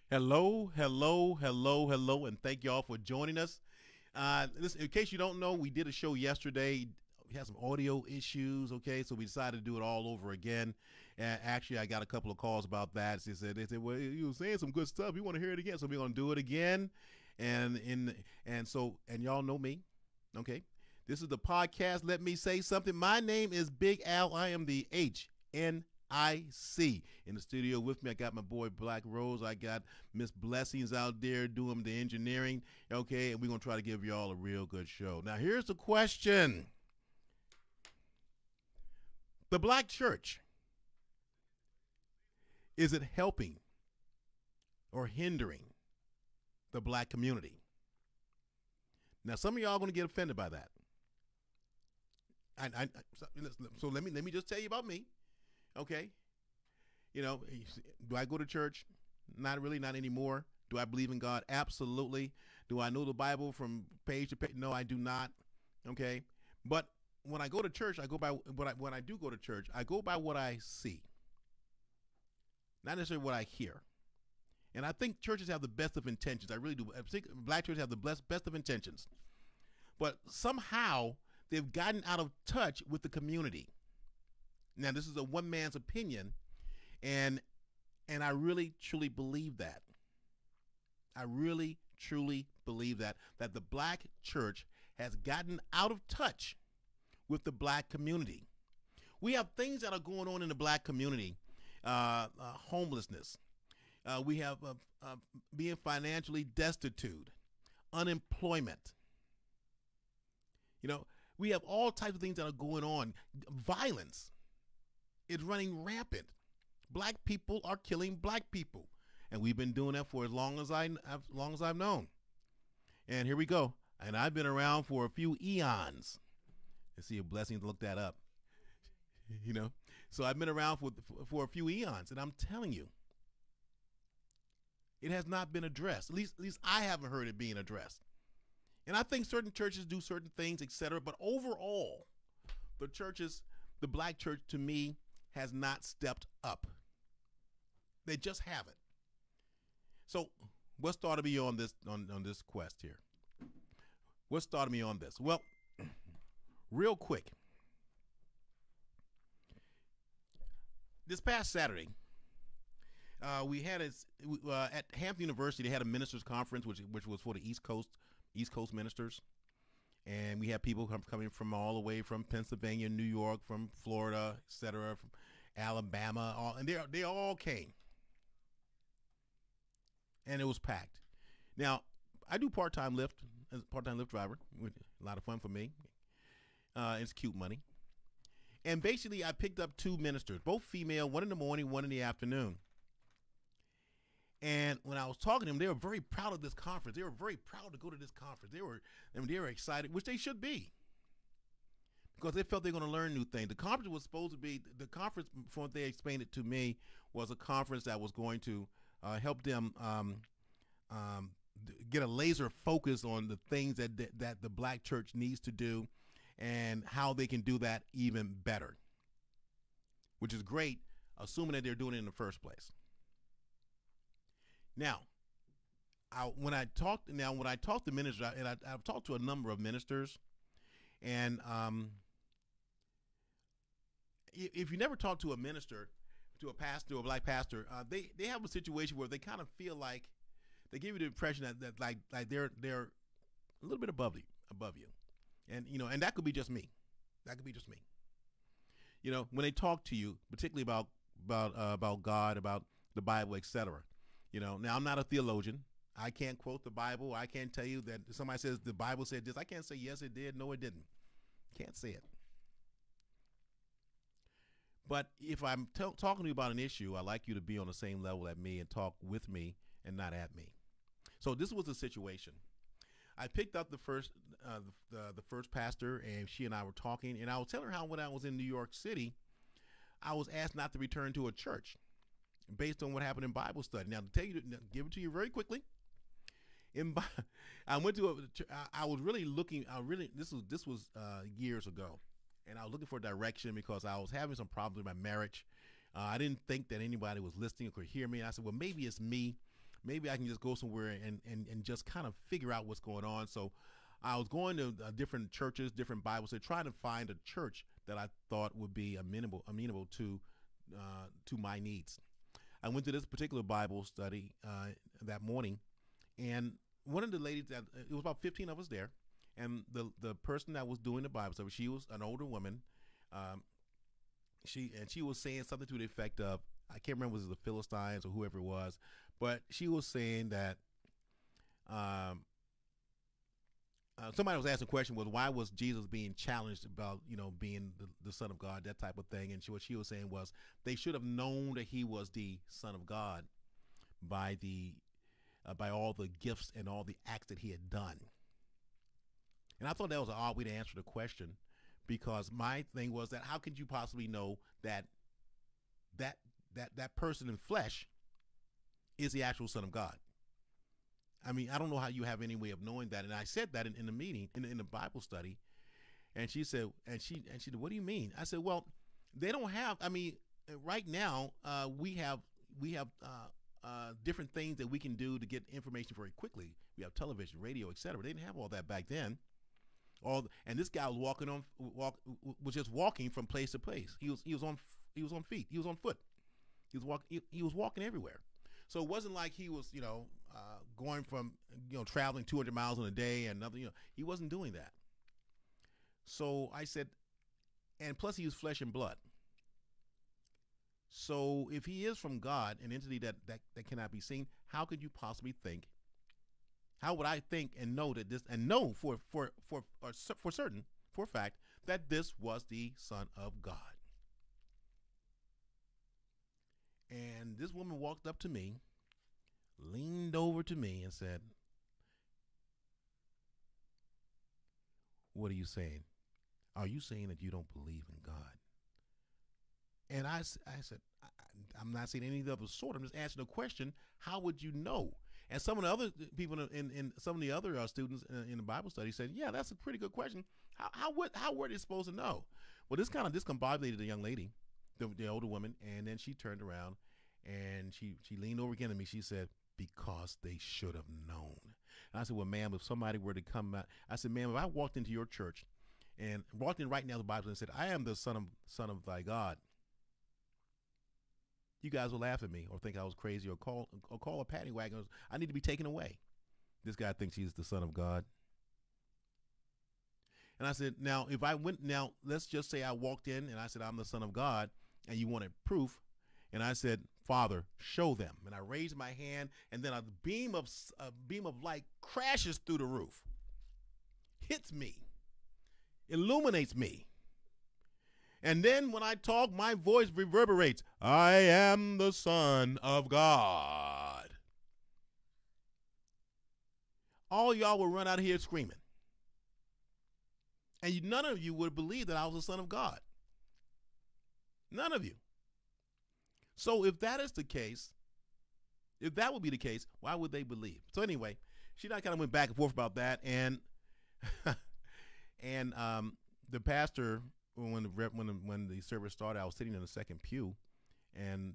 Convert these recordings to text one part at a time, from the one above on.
Hello, hello, hello, hello, and thank y'all for joining us. In case you don't know, we did a show yesterday. We had some audio issues, okay, so we decided to do it all over again. And actually, I got a couple of calls about that. They said, well, you were saying some good stuff. We want to hear it again, so we're gonna do it again. And y'all know me, okay. This is the podcast. Let me say something. My name is Big Al. I am the HNIC. In the studio with me, I got my boy Black Rose. I got Miss Blessings out there doing the engineering. Okay, and we're gonna try to give y'all a real good show. Now, here's the question: the black church, is it helping or hindering the black community? Now, some of y'all are gonna get offended by that. So let me just tell you about me. Okay. You know, do I go to church? Not really, not anymore. Do I believe in God? Absolutely. Do I know the Bible from page to page? No, I do not. Okay. But when I go to church, I go by when I do go to church, I go by what I see, not necessarily what I hear. And I think churches have the best of intentions. I really do. I think black churches have the best of intentions. But somehow they've gotten out of touch with the community. Now, this is a one man's opinion, and I really truly believe that. I really truly believe that the black church has gotten out of touch with the black community. We have things that are going on in the black community, homelessness. We have being financially destitute, unemployment. You know, we have all types of things that are going on. Violence is running rampant. Black people are killing black people, and we've been doing that for as long as I've known. And here we go. And I've been around for a few eons. Let's see a blessing to look that up. You know, so I've been around for a few eons, and I'm telling you, it has not been addressed. At least I haven't heard it being addressed. And I think certain churches do certain things, etc. But overall, the black church, to me, has not stepped up. They just haven't. So what started me on this quest here? What started me on this? Well, real quick. This past Saturday, we had at Hampton University. They had a ministers' conference, which was for the East Coast ministers, and we had people coming from all the way from Pennsylvania, New York, from Florida, etc., from Alabama, and they all came, and it was packed. Now, I do part-time Lyft as a part-time Lyft driver, which is a lot of fun for me. It's cute money. And basically, I picked up two ministers, both female, one in the morning, one in the afternoon. And when I was talking to them, they were very proud of this conference. They were very proud to go to this conference. They were excited, which they should be, because they felt they were going to learn new things. The conference was supposed to be, the conference, from what they explained it to me, was a conference that was going to help them get a laser focus on the things that the black church needs to do and how they can do that even better, which is great, assuming that they're doing it in the first place. Now, when I talked to ministers, and I've talked to a number of ministers, and if you never talk to a minister, to a pastor, a black pastor, they have a situation where they kind of feel like they give you the impression that like they're a little bit above you, and and that could be just me. That could be just me. You know, when they talk to you, particularly about God, about the Bible, etc. You know, now I'm not a theologian. I can't quote the Bible. I can't tell you that somebody says the Bible said this. I can't say yes it did, no it didn't. Can't say it. But if I'm talking to you about an issue, I like you to be on the same level at me and talk with me and not at me. So this was the situation. I picked up the first pastor, and she and I were talking, and I was telling her how when I was in New York City, I was asked not to return to a church based on what happened in Bible study. Now, give it to you very quickly. I went to I was really looking. This was years ago, and I was looking for direction because I was having some problems with my marriage. I didn't think that anybody was listening or could hear me. I said, well, maybe it's me. maybe I can just go somewhere and just kind of figure out what's going on. So I was going to different churches, different Bibles, so trying to find a church that I thought would be amenable to my needs. I went to this particular Bible study that morning, and one of the ladies it was about 15 of us there, and the person that was doing the Bible study, she was an older woman. She was saying something to the effect of, I can't remember if it was the Philistines or whoever it was, but she was saying that somebody was asking the question was, why was Jesus being challenged about, being the Son of God, that type of thing. And what she was saying was they should have known that he was the Son of God by all the gifts and all the acts that he had done. And I thought that was an odd way to answer the question, because my thing was that how could you possibly know that person in flesh is the actual Son of God? I mean, I don't know how you have any way of knowing that. And I said that in the meeting, in the Bible study, and she said, what do you mean? I said, well, they don't have. I mean, right now we have different things that we can do to get information very quickly. We have television, radio, etc. They didn't have all that back then. And this guy was was just walking from place to place. He was on feet. He was on foot. He was walking everywhere. So it wasn't like he was, going from, traveling 200 miles in a day and nothing, he wasn't doing that. So I said, and plus he was flesh and blood. So if he is from God, an entity that cannot be seen, how could you possibly think? How would I think and know that this, and know for certain, for a fact, that this was the Son of God? And this woman walked up to me, leaned over to me and said, what are you saying? Are you saying that you don't believe in God? And I said, I'm not saying anything of the sort. I'm just asking a question. How would you know? And some of the other people in some of the other students in the Bible study said, yeah, that's a pretty good question. How were they supposed to know? Well, this kind of discombobulated the young lady, the older woman, and then she turned around and she leaned over again to me. She said, because they should have known. And I said, well, ma'am, if somebody were to come out, I said, ma'am, if I walked into your church and walked in right now the Bible and said, I am the son of thy God, you guys will laugh at me or think I was crazy or call a paddy wagon. I need to be taken away. This guy thinks he's the Son of God. And I said, now, let's just say I walked in and I said, I'm the Son of God, and you wanted proof. And I said, Father, show them. And I raised my hand, and then a beam of light crashes through the roof, hits me, illuminates me. And then when I talk, my voice reverberates. I am the Son of God. All y'all will run out of here screaming. And none of you would believe that I was the Son of God. None of you. So if that is the case, if that would be the case, why would they believe? So anyway, she and I kind of went back and forth about that. And the pastor, when the service started, I was sitting in the second pew, and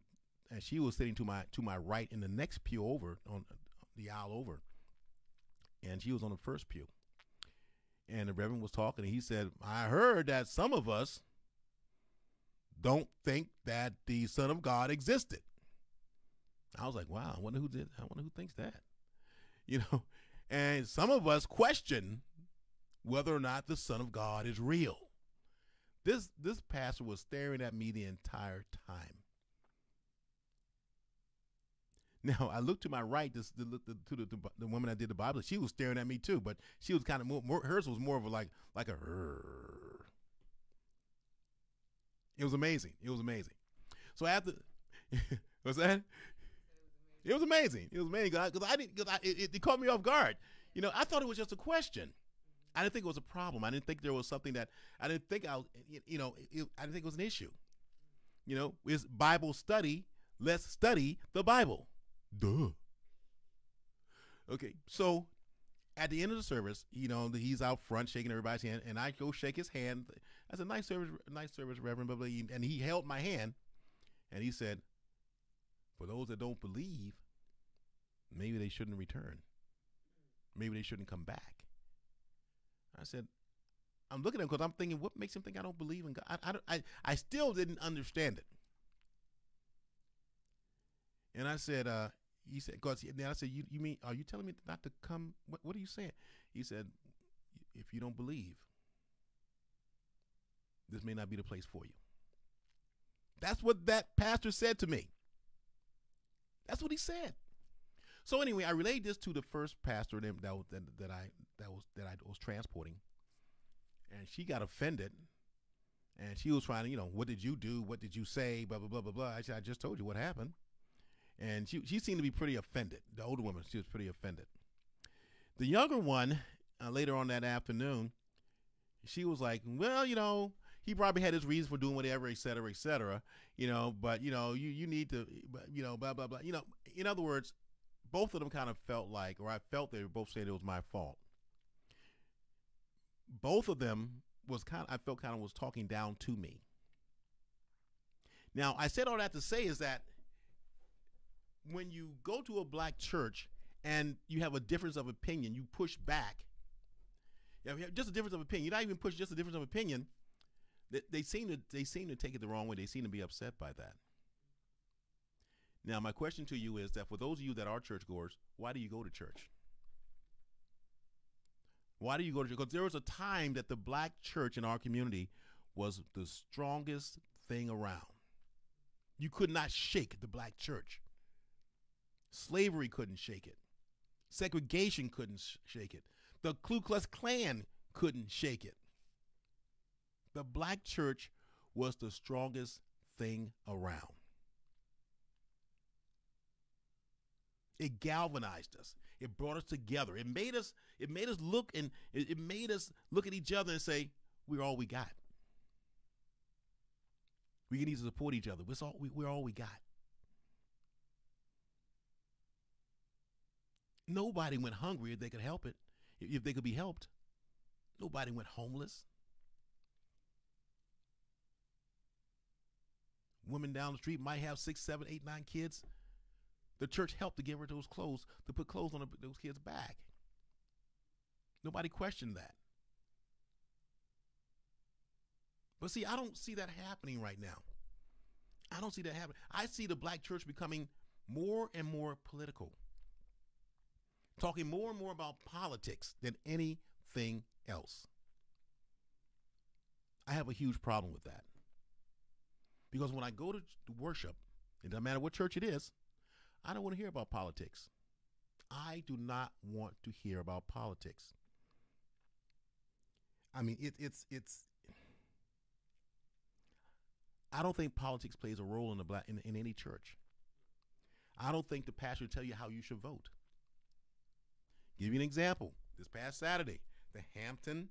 she was sitting to my right in the next pew over, on the aisle over, and she was on the first pew. And the Reverend was talking, and he said, I heard that some of us don't think that the Son of God existed. I was like, wow, I wonder who thinks that, and some of us question whether or not the Son of God is real. This pastor was staring at me the entire time. Now I looked to my right, to the woman that did the Bible. She was staring at me too, but she was kind of more. Hers was more of a like a. It was amazing. It was amazing. So after, what's that? It was amazing. It was amazing because it caught me off guard. I thought it was just a question. I didn't think it was a problem. I didn't think there was something that I didn't think I didn't think it was an issue. It's Bible study. Let's study the Bible. Duh. Okay, so at the end of the service, he's out front shaking everybody's hand, and I go shake his hand. I said, nice service, Reverend, blah, blah, blah. And he held my hand, and he said, for those that don't believe, maybe they shouldn't return. Maybe they shouldn't come back. I said, I'm looking at him because I'm thinking, what makes him think I don't believe in God? I still didn't understand it. And I said, he said, because then I said, you mean, are you telling me not to come? What are you saying? He said, if you don't believe, this may not be the place for you. That's what that pastor said to me. That's what he said. So anyway, I relayed this to the first pastor that I was transporting, and she got offended, and she was trying to, what did you do? What did you say? Blah blah blah blah blah. I said, I just told you what happened, and she seemed to be pretty offended. The older woman, she was pretty offended. The younger one, later on that afternoon, she was like, well, he probably had his reasons for doing whatever, et cetera, but you need to, blah blah blah. In other words, both of them kind of felt like, or I felt they were both saying it was my fault. Both of them was talking down to me. Now, I said all that to say is that when you go to a black church and you have a difference of opinion, you push back. Just a difference of opinion. You're not even pushing, just a difference of opinion. They seem to take it the wrong way. They seem to be upset by that. Now, my question to you is that for those of you that are churchgoers, why do you go to church? Why do you go to church? Because there was a time that the black church in our community was the strongest thing around. You could not shake the black church. Slavery couldn't shake it. Segregation couldn't shake it. The Ku Klux Klan couldn't shake it. The black church was the strongest thing around. It galvanized us. It brought us together. It made us look at each other and say, we're all we got. We need to support each other. We're all we got. Nobody went hungry if they could help it, if they could be helped. Nobody went homeless. Women down the street might have 6, 7, 8, 9 kids. The church helped to give her those clothes, to put clothes on those kids' back. Nobody questioned that. But see, I don't see that happening right now. I don't see that happening. I see the black church becoming more and more political, talking more and more about politics than anything else. I have a huge problem with that. Because when I go to worship, it doesn't matter what church it is, I don't want to hear about politics. I do not want to hear about politics. I mean, it's. I don't think politics plays a role in any church. I don't think the pastor will tell you how you should vote. Give you an example. This past Saturday, the Hampton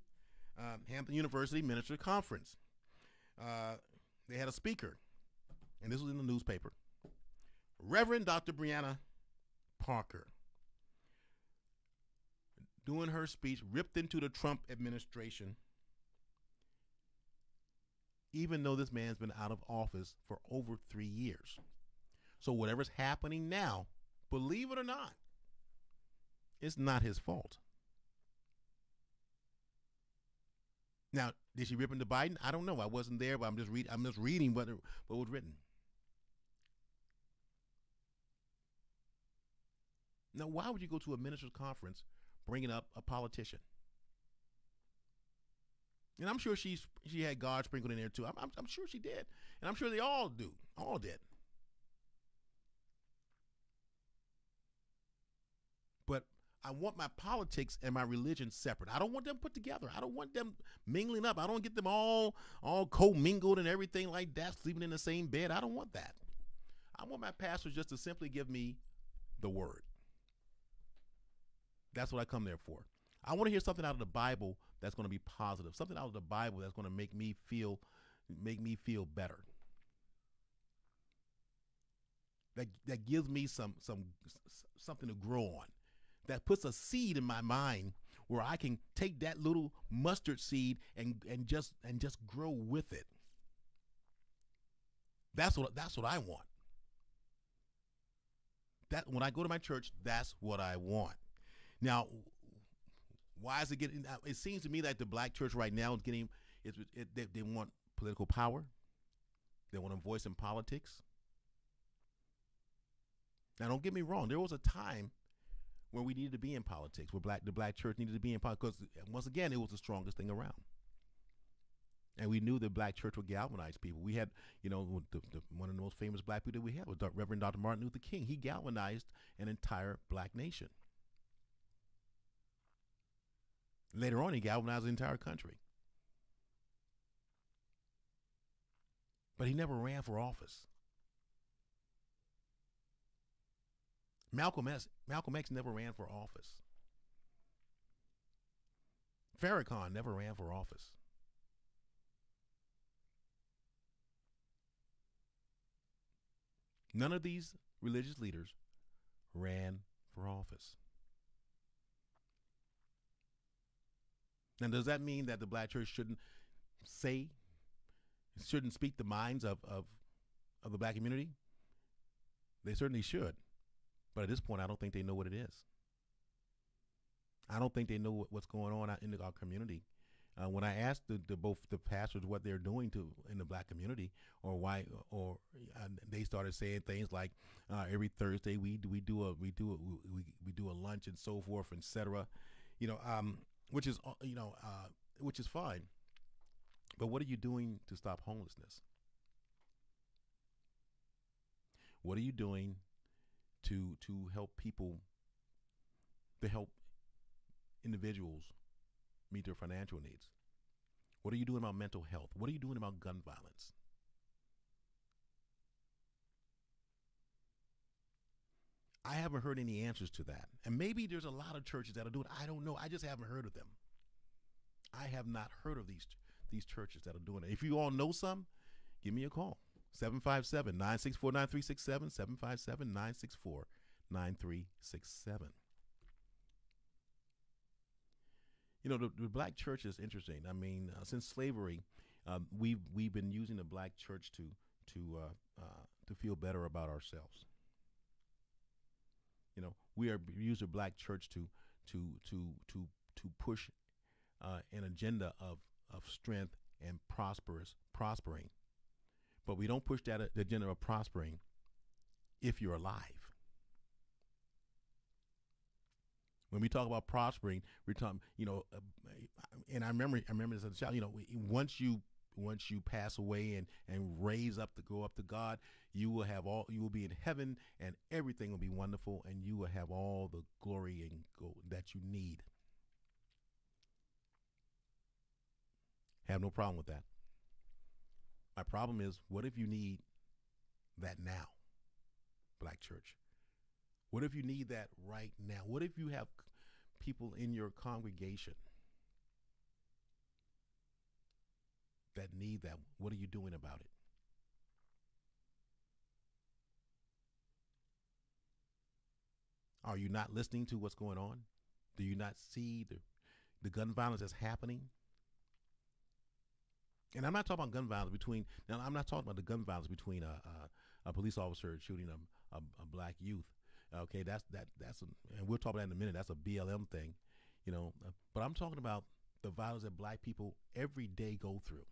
University Minister Conference. They had a speaker, and this was in the newspaper. Reverend Dr. Breonna Parker, doing her speech, ripped into the Trump administration, even though this man's been out of office for over 3 years. So whatever's happening now, believe it or not, it's not his fault. Now, did she rip into Biden? I don't know. I wasn't there, but I'm just reading what was written. Now, why would you go to a minister's conference bringing up a politician? And I'm sure she had God sprinkled in there too. I'm sure she did, and I'm sure they all did. But I want my politics and my religion separate. I don't want them put together. I don't want them mingling up. I don't get them all co-mingled and everything like that, sleeping in the same bed. I don't want that. I want my pastors just to simply give me the word. That's what I come there for. I want to hear something out of the Bible that's going to be positive. Something out of the Bible that's going to make me feel better. That gives me something to grow on. That puts a seed in my mind where I can take that little mustard seed and just grow with it. That's what I want. that when I go to my church, that's what I want. Now, why is it getting? It seems to me that the black church right now is getting. They want political power. They want a voice in politics. Now, don't get me wrong. There was a time where we needed to be in politics, where the black church needed to be in politics, because once again, it was the strongest thing around. And we knew the black church would galvanize people. We had, one of the most famous black people that we had was Reverend Dr. Martin Luther King. He galvanized an entire black nation. Later on, he galvanized the entire country. But he never ran for office. Malcolm X never ran for office. Farrakhan never ran for office. None of these religious leaders ran for office. Now, does that mean that the black church shouldn't speak the minds of the black community? They certainly should. But at this point, I don't think they know what it is. I don't think they know what's going on out in our community. When I asked both the pastors what they're doing in the black community, they started saying things like every Thursday we do a lunch and so forth, etc. Which is fine. But what are you doing to stop homelessness? What are you doing to help people, to help individuals meet their financial needs? What are you doing about mental health? What are you doing about gun violence? I haven't heard any answers to that. And maybe there's a lot of churches that are doing it. I don't know. I just haven't heard of them. I have not heard of these churches that are doing it. If you all know some, give me a call. 757-964-9367, 757-964-9367. The black church is interesting. I mean, since slavery, we've been using the black church to feel better about ourselves. We use the black church to push an agenda of strength and prospering. But we don't push that agenda of prospering if you're alive. When we talk about prospering, we're talking, and I remember as a child, once you pass away and go up to God, you will be in heaven, and everything will be wonderful, and you will have all the glory that you need. Have no problem with that. My problem is, what if you need that now, black church? What if you need that right now? What if you have people in your congregation that need that? What are you doing about it? Are you not listening to what's going on? Do you not see the gun violence that's happening? And I'm not talking about gun violence between. Now, I'm not talking about the gun violence between a police officer shooting a black youth. Okay, and we'll talk about that in a minute. That's a BLM thing, But I'm talking about the violence that black people every day go through.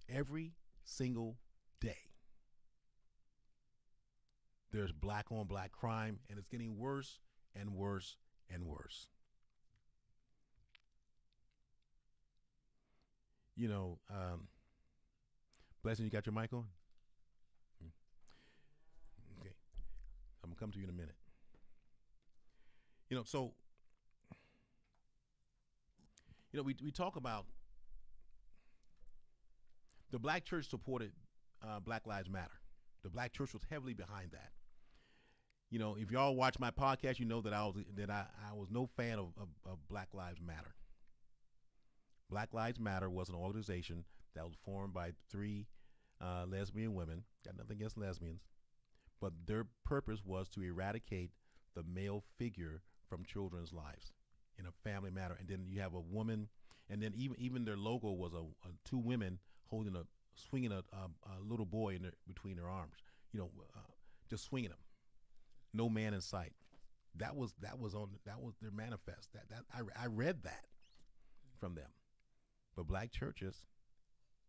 Every single day, there's black on black crime, and it's getting worse and worse and worse. Blessing, you got your mic on? Okay. I'm going to come to you in a minute. So, we talk about the black church supported Black Lives Matter. The black church was heavily behind that. If y'all watch my podcast, you know that I was no fan of Black Lives Matter. Black Lives Matter was an organization that was formed by 3 lesbian women. Got nothing against lesbians, but their purpose was to eradicate the male figure from children's lives in a family matter. And then you have a woman, and then even their logo was 2 women swinging a little boy between their arms. Just swinging him. no man in sight. That was their manifest. I read that from them. But black churches,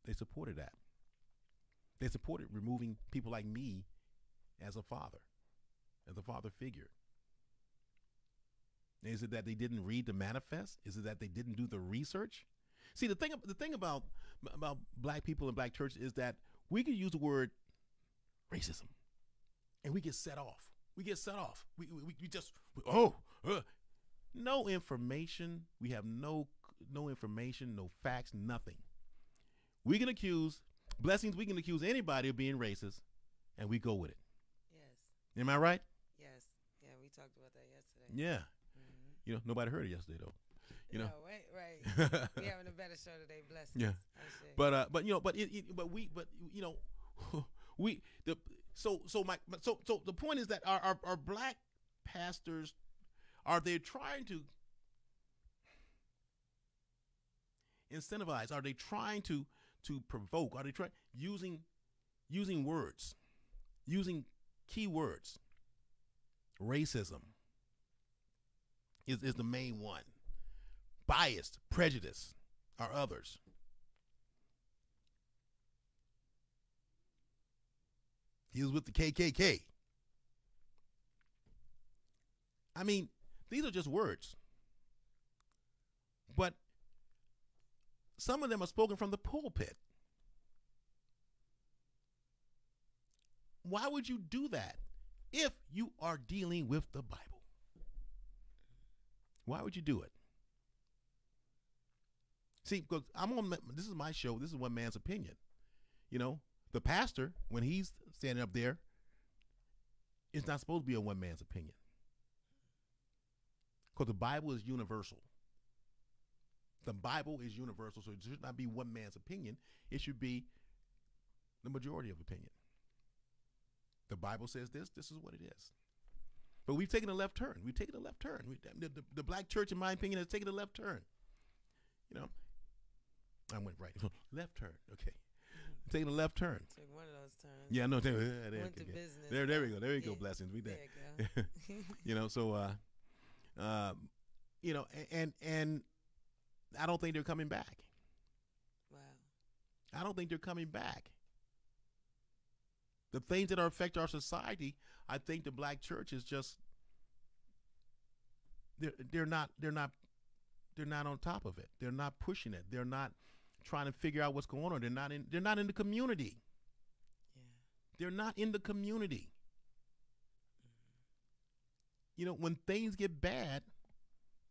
they supported that. They supported removing people like me as a father figure. Is it that they didn't read the manifest? Is it that they didn't do the research? See, the thing about black people and black churches is that we can use the word racism, and we get set off. We just no information. We have no information, no facts, nothing. We can accuse Blessings. We can accuse anybody of being racist, and we go with it. Yes. Am I right? Yes. Yeah, we talked about that yesterday. Yeah. You know, nobody heard it yesterday though. You know. No, right. We having a better show today. Blessings. Yeah. But you know, but you know, so the point is that our black pastors, are they trying to incentivize? Are they trying to provoke? Are they trying using words, using key words? Racism is the main one. Biased, prejudice are others. He was with the KKK. I mean, these are just words. But some of them are spoken from the pulpit. Why would you do that if you are dealing with the Bible? Why would you do it? See, because this is my show. This is one man's opinion. You know, the pastor, when he's standing up there, it's not supposed to be a one man's opinion. Because the Bible is universal. The Bible is universal, so it should not be one man's opinion. It should be the majority of opinion. The Bible says this is what it is. But we've taken a left turn. The black church, in my opinion, has taken a left turn. You know, I went right. Left turn. Okay. Taking a left turn. Took one of those turns. Yeah, no. Went to business. There we go. There we go. Blessings. We there. There you go. You know, so you know, and I don't think they're coming back. Wow. I don't think they're coming back. The things that are affect our society, I think the black church is just they're not on top of it. They're not pushing it. They're not trying to figure out what's going on. They're not in the community. Yeah. They're not in the community. You know, when things get bad,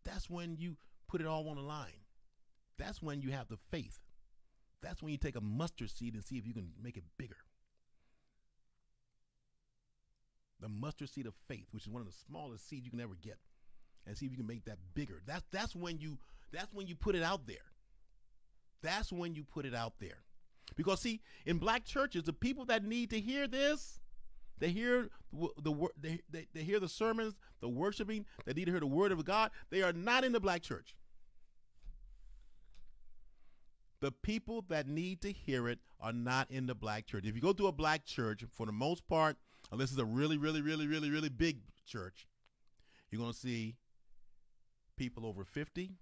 that's when you put it all on the line. That's when you have the faith. That's when you take a mustard seed and see if you can make it bigger. The mustard seed of faith, which is one of the smallest seeds you can ever get, and see if you can make that bigger. That's when you put it out there. That's when you put it out there. Because see, in black churches, the people that need to hear this, they hear they hear the sermons, the worshiping, they need to hear the word of God. They are not in the black church. The people that need to hear it are not in the black church. If you go to a black church, for the most part, unless it's a really, really, really, really, really big church, you're going to see people over 50.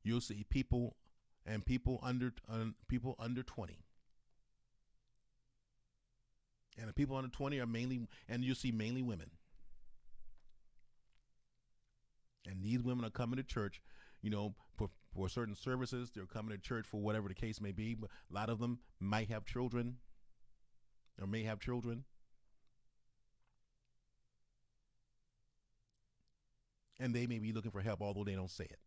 You'll see people under 20. And the people under 20 are mainly, and you'll see mainly women. And these women are coming to church, you know, for certain services. They're coming to church for whatever the case may be. But a lot of them might have children or may have children. And they may be looking for help, although they don't say it.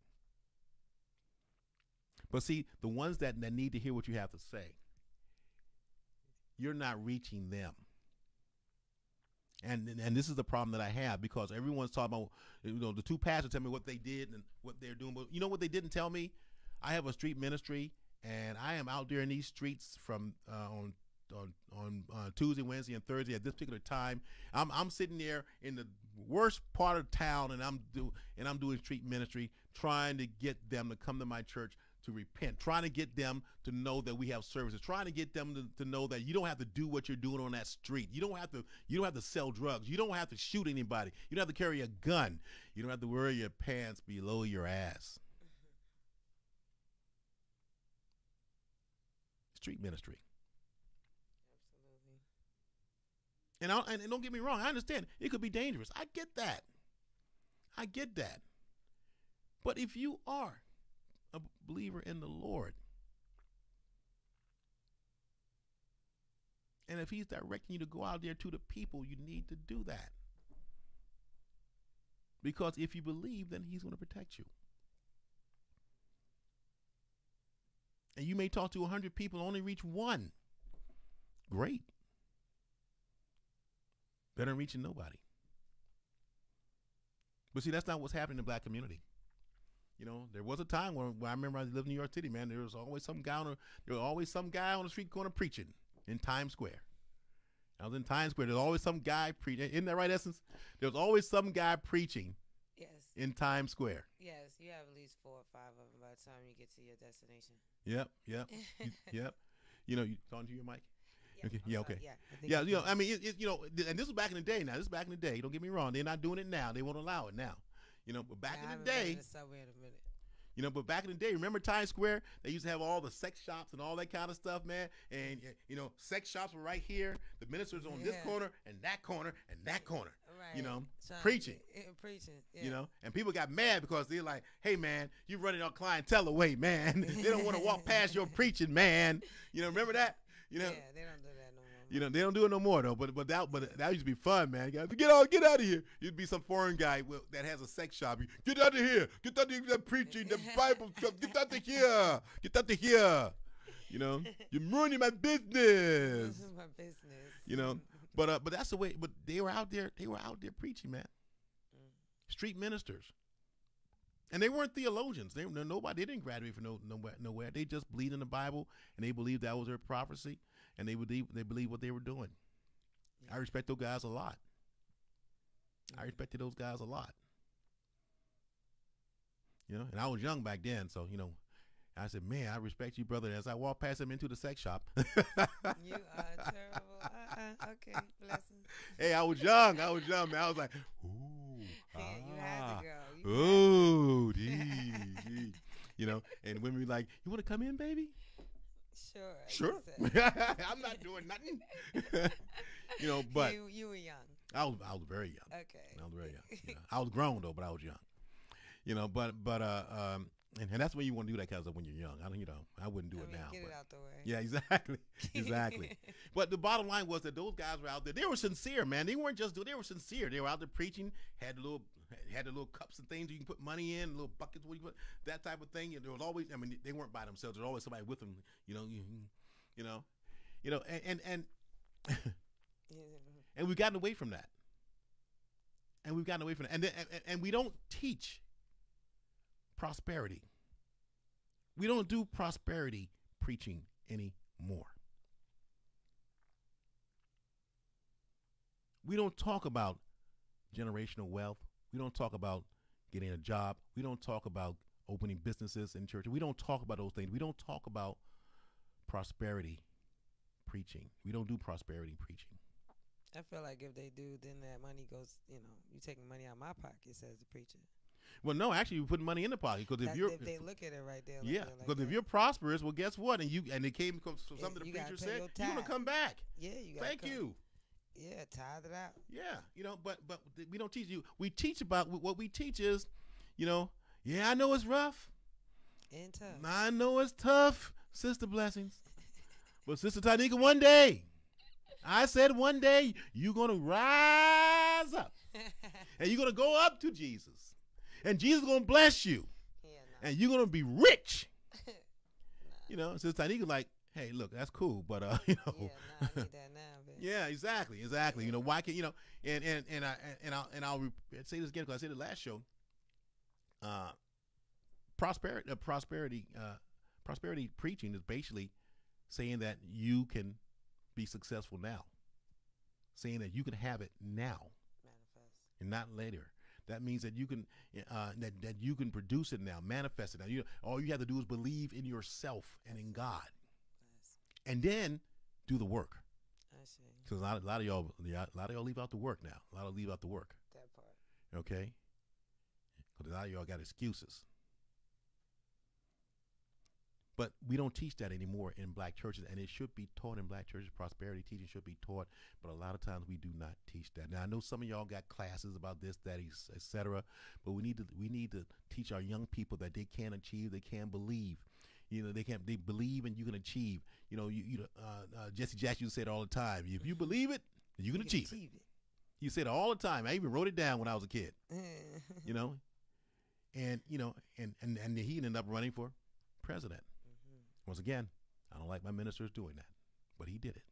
But see, the ones that need to hear what you have to say, you're not reaching them. And this is the problem that I have, because everyone's talking about, you know, the two pastors tell me what they did and what they're doing. But you know what they didn't tell me? I have a street ministry, and I am out there in these streets from on Tuesday, Wednesday, and Thursday at this particular time. I'm sitting there in the worst part of town, and I'm doing street ministry, trying to get them to come to my church to repent, trying to get them to know that we have services, trying to get them to know that you don't have to do what you're doing on that street. You don't have to sell drugs. You don't have to shoot anybody. You don't have to carry a gun. You don't have to wear your pants below your ass. Street ministry. Absolutely. And don't get me wrong, I understand it could be dangerous. I get that. But if you are a believer in the Lord, and if he's directing you to go out there to the people, you need to do that. Because if you believe, then he's going to protect you. And you may talk to 100 people and only reach one. Great. Better than reaching nobody. But see, that's not what's happening in the black community. You know, there was a time when I remember I lived in New York City, man. There was always some guy on the street corner preaching in Times Square. I was in Times Square. There's always some guy preaching. Isn't that right, Essence? There's always some guy preaching. Yes. In Times Square. Yes, you have at least 4 or 5 of them by the time you get to your destination. Yep. Yep. You know, you talking to your mic? Yeah. Okay. Yeah. Okay. Yeah. You know, I mean, and this was back in the day. Now, this is back in the day. Don't get me wrong. They're not doing it now. They won't allow it now. You know, but back in the day. In the subway in a minute. You know, but back in the day, remember Times Square? They used to have all the sex shops and all that kind of stuff, man. And, you know, sex shops were right here. The ministers on this corner and that corner and that corner. Right. You know, preaching. Preaching. Yeah. You know, and people got mad because they're like, hey, man, you're running our clientele away, man. They don't want to walk past your preaching, man. You know, remember that? You know, yeah, they don't do that no more. You know, they don't do it no more though. But that used to be fun, man. You get out of here. You'd be some foreign guy that has a sex shop. Get out of here. Get out of here, preaching the Bible. Get out of here. Get out of here. You know, you're ruining my business. This is my business. You know, but that's the way. But they were out there. They were out there preaching, man. Street ministers. And they weren't theologians. Nobody. They didn't graduate from nowhere. They just believed in the Bible, and they believed that was their prophecy, and they believed what they were doing. Yeah. I respect those guys a lot. I respected those guys a lot. You know, and I was young back then, so you know, I said, "Man, I respect you, brother." As I walked past him into the sex shop. You are terrible. Okay, blessings. Hey, I was young, man. I was like, ooh. Yeah, you had to go. Ooh, gee. You know, and women be like, "You want to come in, baby?" Sure. I'm not doing nothing. You know, but you were young. I was very young. Okay. I was very young. You know, I was grown though, but I was young. You know, and that's when you want to do that kind of stuff when you're young. I wouldn't do it now. Get it out the way. Yeah, exactly. But the bottom line was that those guys were out there. They were sincere, man. They weren't just they were sincere. They were out there preaching. Had the little cups and things you can put money in, little buckets where you put that type of thing. And there was always, I mean, they weren't by themselves. There was always somebody with them. You know, and and we've gotten away from that. And we don't teach prosperity. We don't do prosperity preaching anymore. We don't talk about generational wealth. We don't talk about getting a job. We don't talk about opening businesses in church. We don't talk about those things. We don't talk about prosperity preaching. We don't do prosperity preaching. I feel like if they do, then that money goes, you taking money out of my pocket, says the preacher. Well, no, actually, you're putting money in the pocket because if they look at it right there. Yeah, because if you're prosperous, well, guess what? And it came because something the preacher said, you're gonna come back. Yeah, you got. Thank you. Yeah, tithe it out. Yeah, but we don't teach you. We teach about what we teach is, I know it's rough and tough. I know it's tough, Sister Blessings, but Sister Tanika, one day, I said one day you're gonna rise up, and you're gonna go up to Jesus. And Jesus is going to bless you. And you're going to be rich. Sister Tanika like, hey, look, that's cool. But, I need that now, bitch. Yeah, exactly. Why can't, and I'll say this again because I said it last show. Prosperity preaching is basically saying that you can be successful now. Saying that you can have it now. Manifest. And not later. That means that you can that you can produce it now, manifest it now. All you have to do is believe in yourself and in God, and then do the work. I see. Because a lot of y'all leave out the work now. A lot of leave out the work. That part. Okay. Because a lot of y'all got excuses. But we don't teach that anymore in black churches, and it should be taught in black churches. Prosperity teaching should be taught, but a lot of times we do not teach that. Now I know some of y'all got classes about this, that, etc. But we need to teach our young people that they can achieve, they can believe. They believe and you can achieve. Jesse Jackson used to say it all the time. If you believe it, you can achieve it. You said it all the time. I even wrote it down when I was a kid. And he ended up running for president. Once again, I don't like my ministers doing that, but he did it.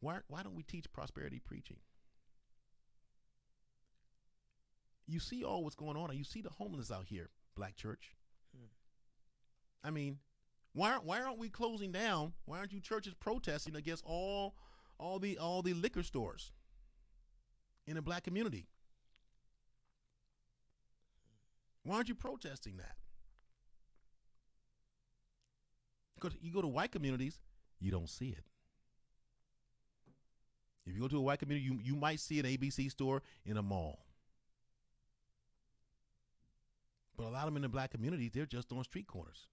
Why don't we teach prosperity preaching? You see all what's going on, and you see the homeless out here, black church. I mean, why aren't we closing down? Why aren't you churches protesting against all the liquor stores in the black community? Why aren't you protesting that? Because you go to white communities, you don't see it. If you go to a white community, you might see an ABC store in a mall. But a lot of them in the black communities, they're just on street corners.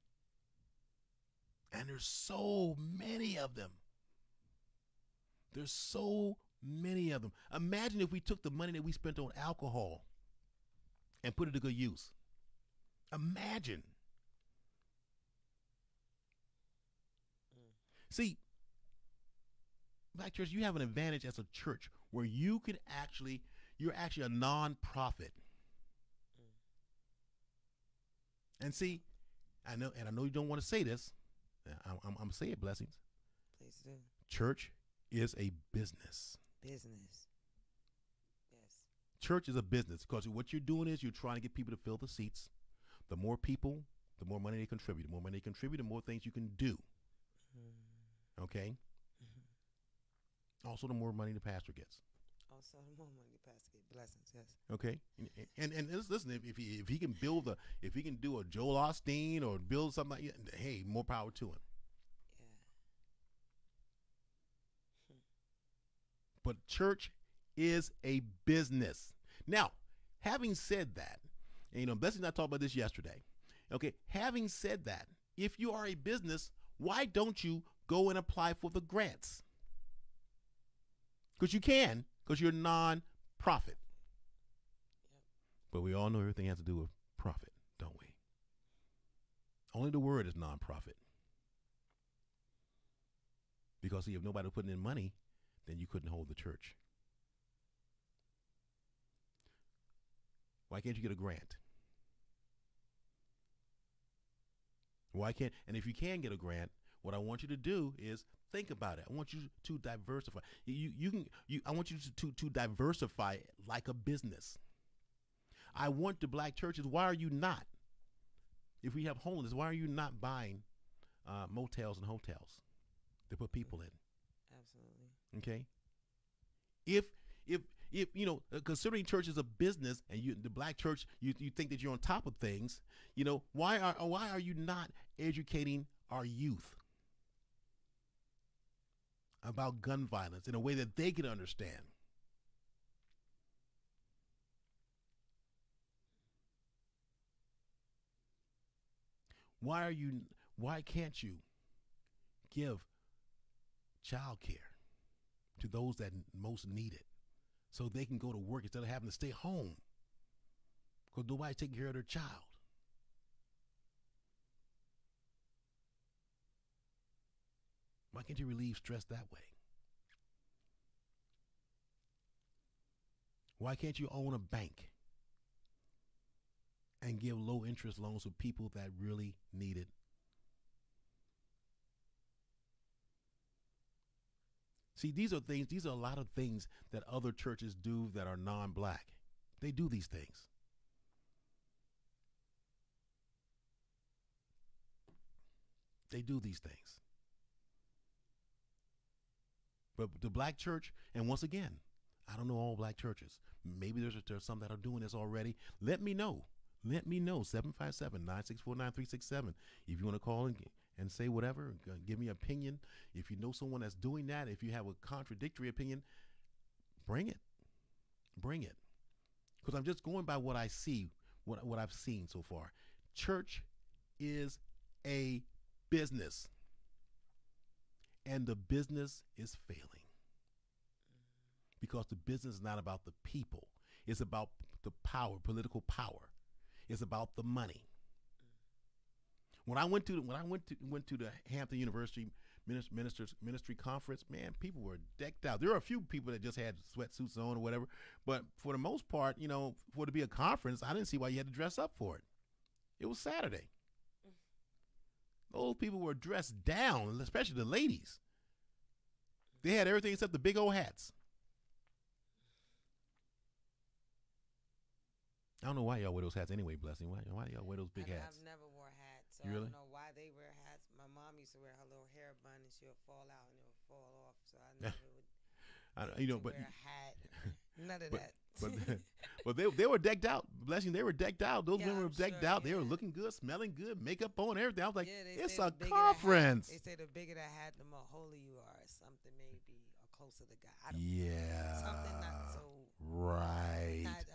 And there's so many of them. There's so many of them. Imagine if we took the money that we spent on alcohol and put it to good use. Imagine. See, black church, you have an advantage as a church where you're actually a non-profit. And see, I know you don't want to say this. I'm gonna say it, blessings. Please do. Church is a business. Business. Yes. Church is a business because what you're doing is you're trying to get people to fill the seats. The more people, the more money they contribute. The more money they contribute, the more things you can do. Okay. Also, the more money the pastor gets. Also, the more money the pastor gets. Blessings, yes. Okay. And listen, if he can if he can do a Joel Osteen or build something like that, hey, more power to him. Yeah. But church is a business. Now, having said that, and, Blessing and I talked about this yesterday. Okay. Having said that, if you are a business, why don't you go and apply for the grants? Because you can, because you're non-profit. Yep. But we all know everything has to do with profit, don't we? Only the word is non-profit. Because see, if nobody was putting in money, then you couldn't hold the church. Why can't you get a grant? Why can't? And if you can get a grant, what I want you to do is think about it. I want you to diversify. I want you to diversify like a business. I want the black churches. Why are you not? If we have homeless, why are you not buying motels and hotels to put people in? Absolutely. Okay. If considering church is a business and the black church, you think that you're on top of things, why are you not educating our youth about gun violence in a way that they can understand? Why can't you give child care to those that most need it so they can go to work instead of having to stay home because nobody's taking care of their child? Why can't you relieve stress that way? Why can't you own a bank and give low interest loans to people that really need it? See, these are a lot of things that other churches do that are non-black. They do these things. They do these things. But the black church, and once again, I don't know all black churches. Maybe there's some that are doing this already. Let me know. Let me know. 757-964-9367. If you want to call and say whatever, give me an opinion. If you know someone that's doing that, if you have a contradictory opinion, bring it. Bring it. Because I'm just going by what I see, what I've seen so far. Church is a business. And the business is failing. Because the business is not about the people. It's about the power, political power. It's about the money. When I went to the Hampton University ministry conference, man, people were decked out. There were a few people that just had sweatsuits on or whatever, but for the most part, for it to be a conference, I didn't see why you had to dress up for it. It was Saturday. Those people were dressed down, especially the ladies. They had everything except the big old hats. I don't know why y'all wear those hats anyway, Blessing. Why y'all wear those big hats? I've never wore hats, so really? I don't know why they wear hats. My mom used to wear her little hair bun, and she'll fall out and it'll fall off. So I never would. But wear a hat. None of that. But they were decked out. Blessing, they were decked out. Those women were decked out. They were looking good, smelling good, makeup on, everything. I was like, it's a conference. They say the bigger the hat, the more holy you are. Something maybe or closer to God. I don't know. Something not so. Right. Not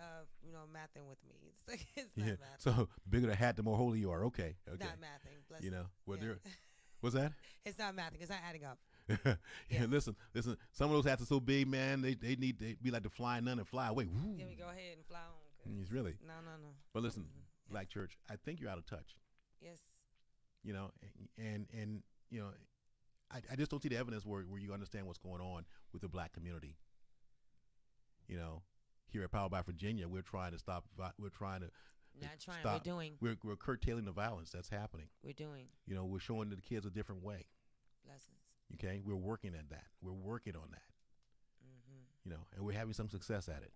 mathing with me. It's not mathing. So bigger the hat, the more holy you are. Okay. Not mathing. Bless what's that? It's not mathing. It's not adding up. Listen. Some of those hats are so big, man. They need to be like the flying nun and fly away. Woo. Yeah, we go ahead and fly on. It's really. No. But listen, Black Church, I think you're out of touch. Yes. And I just don't see the evidence where you understand what's going on with the black community. Here at Power by Virginia, we're trying to stop. We're trying to. Not trying. Stop. We're doing. We're curtailing the violence that's happening. We're doing. We're showing the kids a different way. Lessons. Okay, we're working at that. We're working on that. Mm-hmm. And we're having some success at it.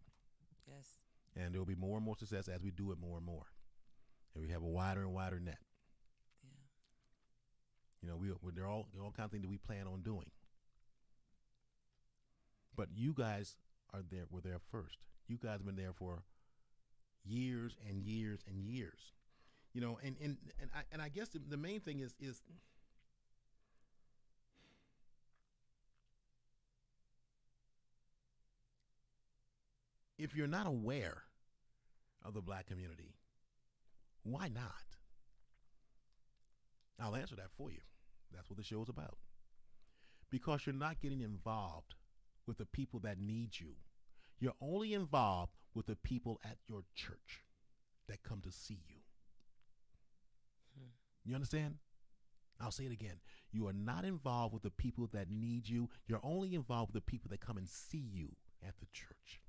Yes. And there will be more and more success as we do it more and more, and we have a wider and wider net. Yeah. There are all kinds of things that we plan on doing. But you guys were there first. You guys have been there for years and years and years. And I guess the main thing is if you're not aware of the black community, why not? I'll answer that for you. That's what the show is about. Because you're not getting involved with the people that need you. You're only involved with the people at your church that come to see you. You understand? I'll say it again. You are not involved with the people that need you. You're only involved with the people that come and see you at the church.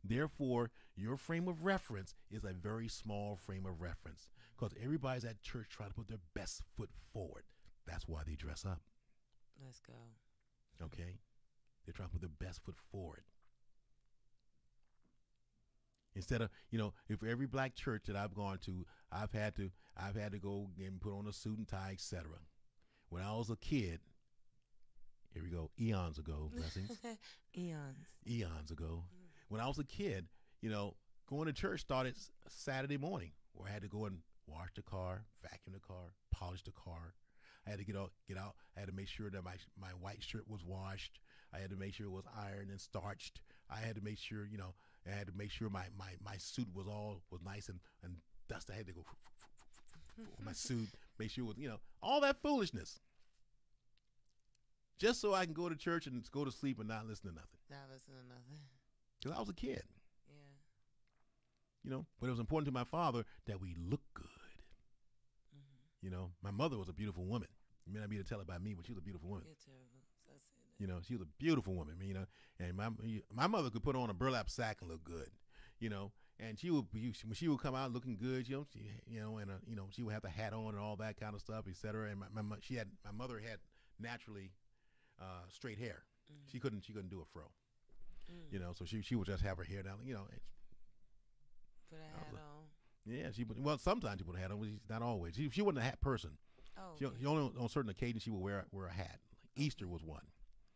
Therefore, your frame of reference is a very small frame of reference because everybody's at church trying to put their best foot forward. That's why they dress up. Let's go. Okay? They're trying to put their best foot forward. Instead of, if every black church that I've gone to, I've had to go and put on a suit and tie, etc. When I was a kid, here we go, eons ago, blessings. Eons ago. When I was a kid, going to church started Saturday morning, where I had to go and wash the car, vacuum the car, polish the car. I had to get out. I had to make sure that my white shirt was washed. I had to make sure it was ironed and starched. I had to make sure, my suit was nice and dusted. I had to go my suit, make sure it was, all that foolishness. Just so I can go to church and go to sleep and not listen to nothing. Because I was a kid. Yeah. But it was important to my father that we look good. My mother was a beautiful woman. You may not be able to tell it by me, but she was a beautiful woman. You're terrible. She was a beautiful woman. And my mother could put on a burlap sack and look good. And when she would come out looking good, she would have the hat on and all that kind of stuff, etc. And my mother had naturally straight hair. She couldn't do a fro. So she would just have her hair down. Put a hat on. Yeah, sometimes she put a hat on, but not always. She wasn't a hat person. Oh, she only on certain occasions she would wear a hat. Like Easter was one.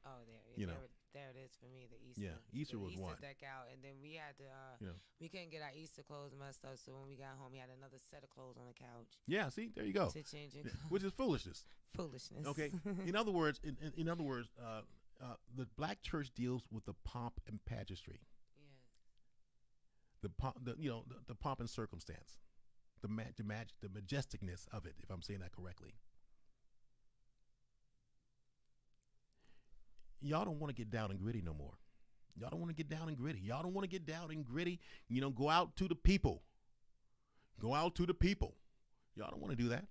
Oh, there. there it is for me. The Easter. Yeah, Easter the was Easter one. deck out, and then we had to. You know. We couldn't get our Easter clothes messed up, so when we got home, we had another set of clothes on the couch. Yeah, see, there you go. To change it. Which is foolishness. Foolishness. Okay. In other words, the black church deals with the pomp and pageantry. Yes. The pomp and circumstance, the majesticness of it, if I'm saying that correctly. Y'all don't want to get down and gritty no more. Y'all don't want to get down and gritty. Y'all don't want to get down and gritty. Go out to the people. Go out to the people. Y'all don't want to do that.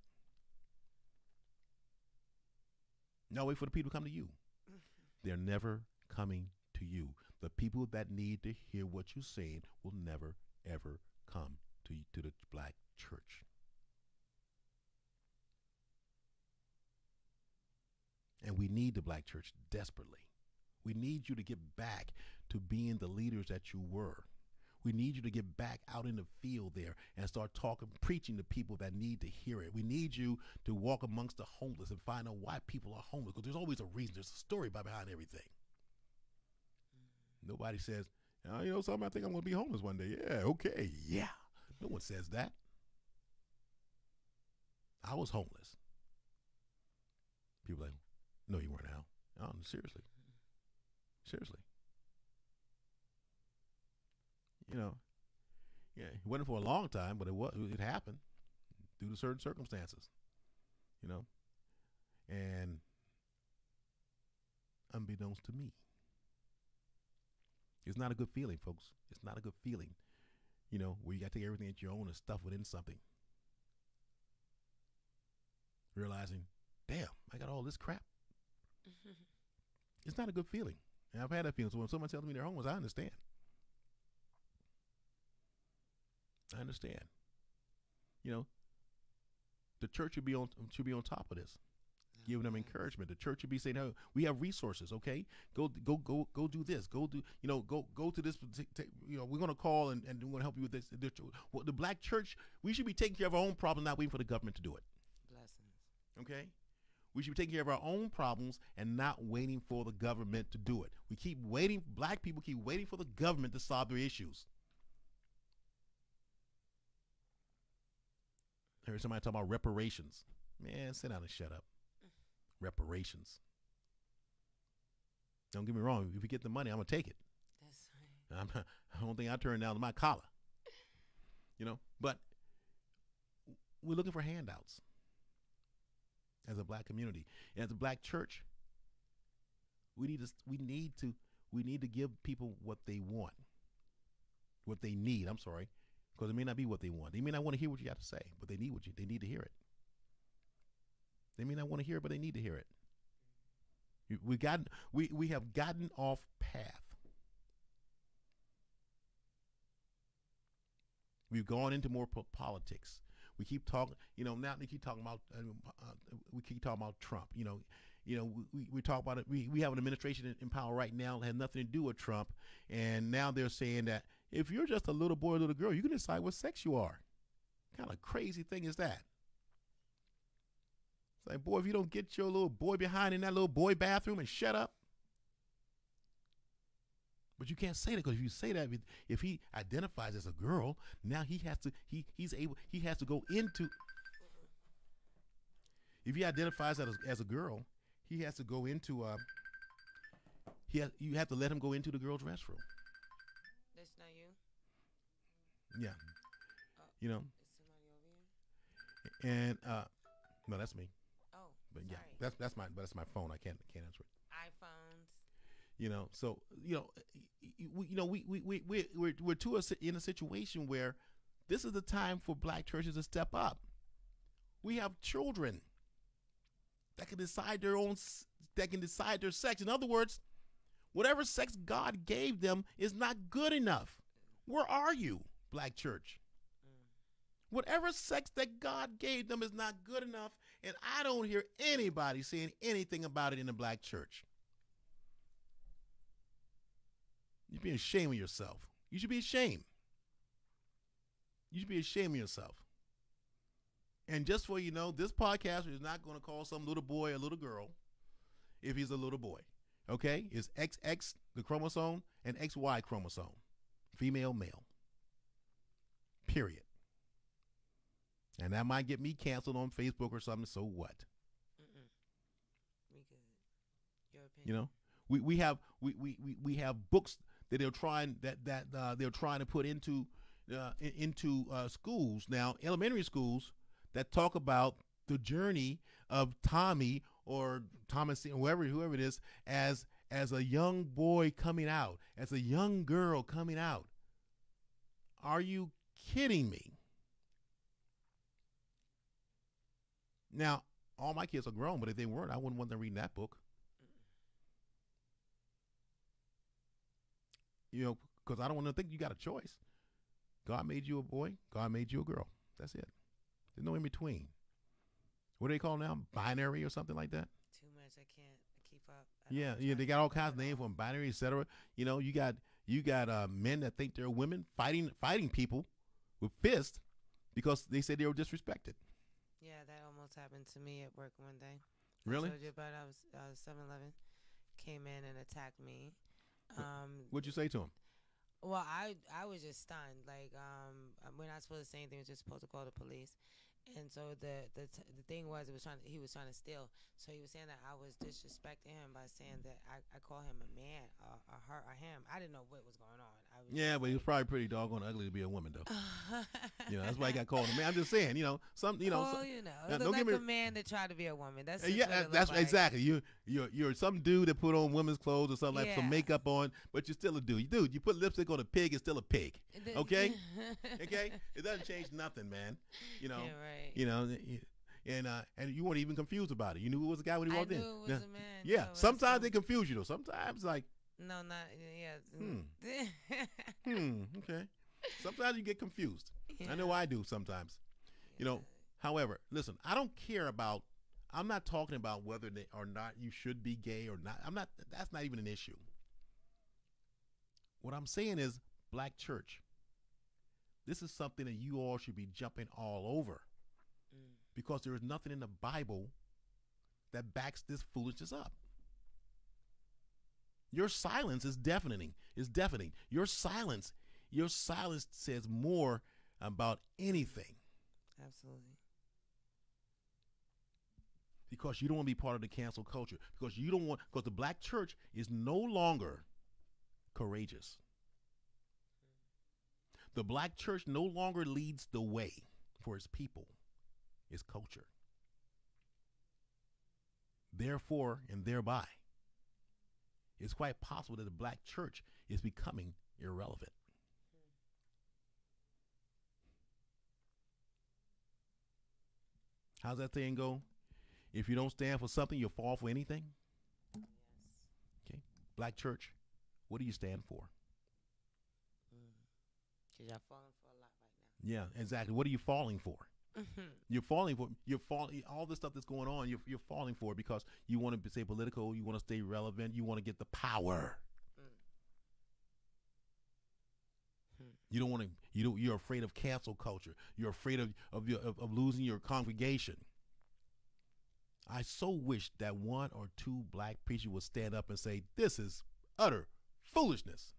No, wait for the people to come to you. They're never coming to you. The people that need to hear what you're saying will never, ever come to the black church. And we need the black church desperately. We need you to get back to being the leaders that you were. We need you to get back out in the field there and start talking, preaching to people that need to hear it. We need you to walk amongst the homeless and find out why people are homeless, because there's always a reason. There's a story behind everything. Nobody says, something, I think I'm going to be homeless one day. Yeah, okay, yeah. No one says that. I was homeless. People are like, no, you weren't, Al. Oh, seriously. Seriously. Yeah, it wasn't for a long time, but it happened due to certain circumstances, and unbeknownst to me. It's not a good feeling, folks. It's not a good feeling, where you got to take everything at your own and stuff within something. Realizing, damn, I got all this crap. It's not a good feeling. And I've had that feeling. So when someone tells me they're homeless, I understand. I understand. The church should be on top of this, giving them encouragement. The church should be saying, "Oh, we have resources. Okay, go do this. Go to this. We're going to call and we're going to help you with this." The black church, we should be taking care of our own problems, not waiting for the government to do it. Blessings. Okay. We should be taking care of our own problems and not waiting for the government to do it. We keep waiting. Black people keep waiting for the government to solve their issues. I heard somebody talk about reparations. Man, sit down and shut up. Reparations. Don't get me wrong. If you get the money, I'm going to take it. That's right. I don't think I turn down my collar. But we're looking for handouts as a black community. And as a black church, we need to give people what they want. What they need, I'm sorry. Because it may not be what they want. They may not want to hear what you got to say, but they need to hear it. They may not want to hear it, but they need to hear it. We have gotten off path. We've gone into more politics. We keep talking. Now they keep talking about. We keep talking about Trump. We talk about it. We have an administration in power right now that has nothing to do with Trump, and now they're saying that if you're just a little boy or little girl, you can decide what sex you are. What kind of crazy thing is that? It's like, boy, if you don't get your little boy behind in that little boy bathroom and shut up. But you can't say that, because if you say that, if he identifies as a girl, now he has to go into. If he identifies as a girl, he has to go into. You have to let him go into the girl's restroom. That's not you. Yeah. Is somebody over here? And no, that's me. Oh, but yeah, sorry. that's my phone. I can't answer it. iPhones. So we're in a situation where this is the time for black churches to step up. We have children that can decide their sex. In other words, whatever sex God gave them is not good enough. Where are you, black church? Whatever sex that God gave them is not good enough, and I don't hear anybody saying anything about it in the black church. You'd be ashamed of yourself. You should be ashamed. You should be ashamed of yourself. And just so you know, this podcaster is not going to call some little boy a little girl if he's a little boy. okay, is XX, the chromosome, and XY chromosome. Female, male. Period. And that might get me canceled on Facebook or something, so what? Mm-mm. We good. Your opinion. You know, we have books that they're trying they're trying to put into schools now, elementary schools, that talk about the journey of Tommy or Thomas, whoever it is, as a young boy coming out, as a young girl coming out. Are you kidding me? Now, all my kids are grown, but if they weren't, I wouldn't want them reading that book. You know, because I don't want to think you got a choice. God made you a boy. God made you a girl. That's it. There's no in between. What do they call now? Binary or something like that? Too much. I can't keep up. Yeah. They got all kinds of names from binary, etc. You know, you got men that think they're women fighting people with fists because they said they were disrespected. Yeah, that almost happened to me at work one day. Really? I told you about it. I was 7-Eleven, came in and attacked me. What'd you say to him? Well, I was just stunned. Like, we're not supposed to say anything. We're just supposed to call the police. And so the thing was, he was trying to steal. So he was saying that I was disrespecting him by saying that I call him a man, or her, or him. I didn't know what was going on. But he was probably pretty doggone ugly to be a woman, though. That's why he got called a man. I'm just saying, some. It looked like a man that tried to be a woman. That's that's like. Exactly. You're some dude that put on women's clothes or something, like some makeup on, but you're still a dude. Dude, you put lipstick on a pig, it's still a pig. Okay, okay. It doesn't change nothing, man. Yeah, right. And you weren't even confused about it. You knew it was a guy when he walked in. I knew it was a man. Yeah. Sometimes they confuse you though. Sometimes like. No, not Okay. Sometimes you get confused. Yeah. I know I do sometimes. Yeah. However, listen, I don't care about. I'm not talking about whether or not you should be gay or not. I'm not. That's not even an issue. What I'm saying is, Black church. This is something that you all should be jumping all over, because there is nothing in the Bible that backs this foolishness up. Your silence is deafening. Your silence says more about anything. Absolutely. Because you don't want to be part of the cancel culture. Because the Black church is no longer courageous. The Black church no longer leads the way for its people, its culture. Therefore, and thereby, it's quite possible that the Black church is becoming irrelevant. How's that saying go? If you don't stand for something, you'll fall for anything. Yes. Okay. Black church, what do you stand for? Because y'all falling for a lot right now. Yeah, exactly. What are you falling for? You're falling all this stuff that's going on. You're falling for it because you want to stay political. You want to stay relevant. You want to get the power. You don't want to. You're afraid of cancel culture. You're afraid of losing your congregation. I so wish that one or two Black preachers would stand up and say, "This is utter foolishness."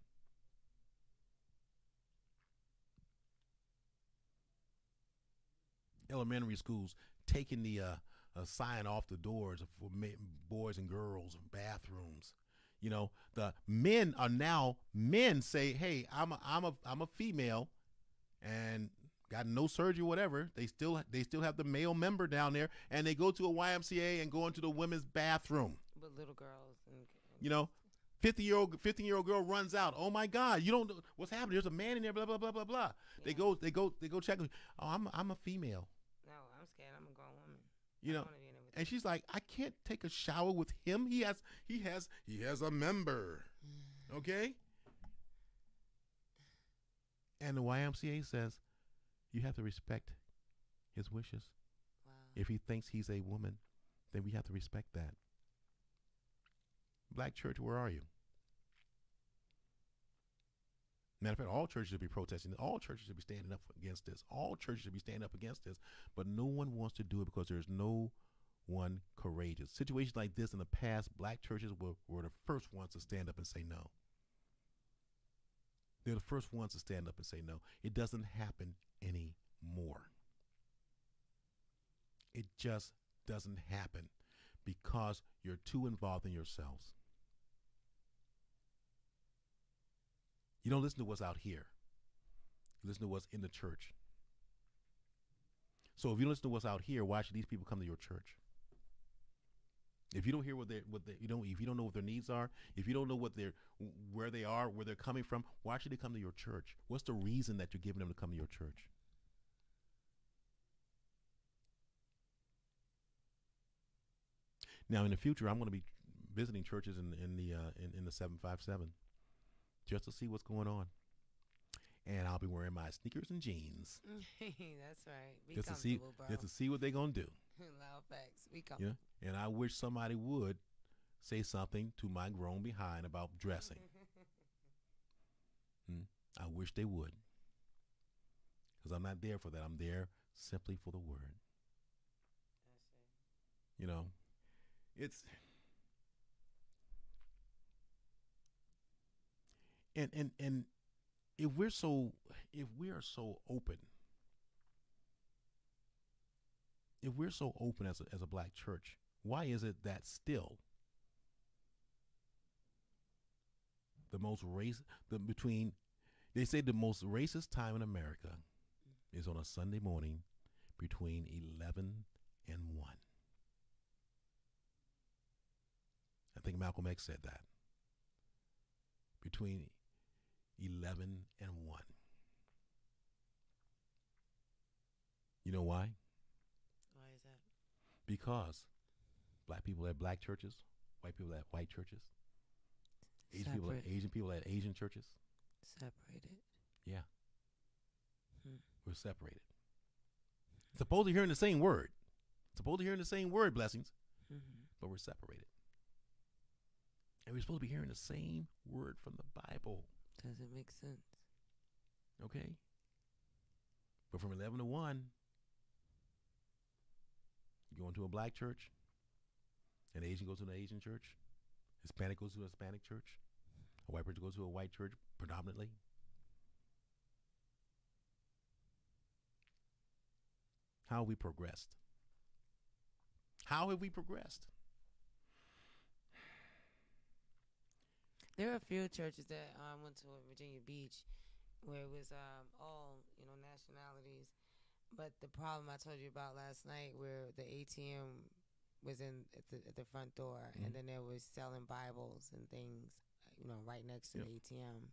Elementary schools taking the sign off the doors for boys and girls, bathrooms. The men say, "Hey, I'm a female, and got no surgery, whatever." They still have the male member down there, and they go to a YMCA and go into the women's bathroom. But little girls, and 15-year-old girl runs out. Oh my God! You don't know what's happening. There's a man in there. Blah blah blah blah blah. Yeah. They go check. Oh, I'm a female. No, I'm scared. I'm a grown woman. And she's like, I can't take a shower with him. He has a member. Okay. And the YMCA says you have to respect his wishes. Wow. If he thinks he's a woman, then we have to respect that. Black church, where are you? Matter of fact, all churches should be protesting. All churches should be standing up against this. All churches should be standing up against this. But no one wants to do it because there's no one courageous. Situations like this in the past, black churches were the first ones to stand up and say no. They're the first ones to stand up and say no. It doesn't happen anymore. It just doesn't happen because you're too involved in yourselves. You don't listen to what's out here. You listen to what's in the church. So if you listen to what's out here, why should these people come to your church? If you don't hear if you don't know what their needs are, if you don't know where they are, where they're coming from, why should they come to your church? What's the reason that you're giving them to come to your church? Now, in the future, I'm going to be visiting churches in the 757 just to see what's going on, and I'll be wearing my sneakers and jeans. That's right. Be just to see what they're going to do. Loud facts. Be comfortable. Yeah, and I wish somebody would say something to my grown behind about dressing. I wish they would, because I'm not there for that. I'm there simply for the word. You know, it's and if we are so open, if we're so open as a black church, why is it that still the most they say the most racist time in America is on a Sunday morning between 11 and 1. I think Malcolm X said that. Between 11 and 1. You know why? Why is that? Because black people at black churches, white people at white churches, Asian people at Asian churches. Separated. Yeah. We're separated. Supposed to hearing the same word. Blessings. But we're separated. And we're supposed to be hearing the same word from the Bible. Doesn't make sense. Okay? But from 11 to 1, you go into a black church, an Asian goes to an Asian church, Hispanic goes to a Hispanic church, a white person goes to a white church predominantly. How have we progressed? How have we progressed? There are a few churches that I went to in Virginia Beach where it was all, nationalities. But the problem I told you about last night where the ATM was at the front door and then there was selling Bibles and things, right next to the ATM.